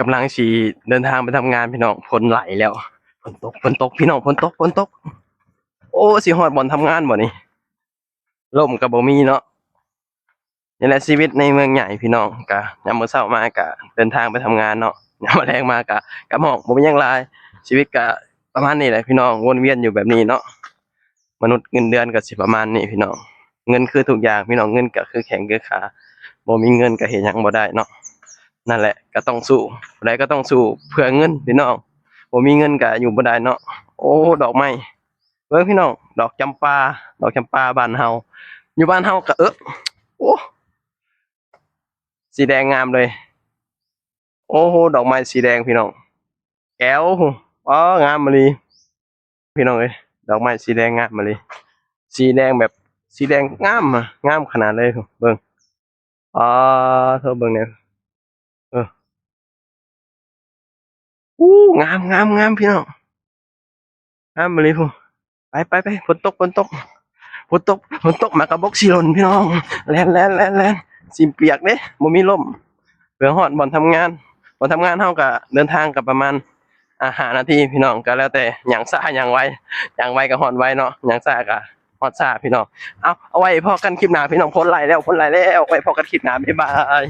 กำลังสิเดินทางไปทำงานพี่น้องฝนไหลแล้วฝนตกพี่น้องฝนตกโอ้สิฮอดบ่อนทำงานบ่นี่ร่มก็บ่มีเนาะนี่แหละชีวิตในเมืองใหญ่พี่น้องก็ยามมื้อเช้ามาก็เดินทางไปทำงานเนาะยามมื้อแลงมาก็กลับห้องบ่มีหยังหลายชีวิตก็ประมาณนี้แหละพี่น้องวนเวียนอยู่แบบนี้เนาะมนุษย์เงินเดือนก็สิประมาณนี้พี่น้องเงินคือทุกอย่างพี่น้องเงินก็คือแข้งคือขาบ่มีเงินก็เฮ็ดหยังบ่ได้เนาะนั่นแหละก็ต้องสู้ผู้ใดก็ต้องสู้เพื่อเงินพี่น้องบ่มีเงินก็อยู่บ่ได้เนาะโอ้ดอกไม้เบิ่งพี่น้องดอกจำปาบ้านเฮาอยู่บ้านเฮาก็โอ้สีแดงงามเลยโอ้โหดอกไม้สีแดงพี่น้องแก้วอ๋องามมาลีพี่น้องเอ้ยดอกไม้สีแดงงามมาลีสีแดงแบบสีแดงงามอะงามขนาดเลยเบิ่งอ๋อเธอเบิ่งเนี่ยเอออู้งามพี่น้องงามมาลีพูไปฝนตกมากระบอกสีหล่นพี่น้องแล่นสิเปียกเด้บ่มีลมเพื่อฮอดบ่อนทำงานเฮาก็เดินทางก็ประมาณ5นาทีพี่น้องก็แล้วแต่หยังช้าหยังไวหยังไวก็ฮอดไวเนาะหยังช้าก็ฮอดช้าพี่น้องเอาไว้พอกันคลิปหน้าพี่น้องพ้นไหลแล้วไว้พอกันคลิปหน้าบ๊ายบาย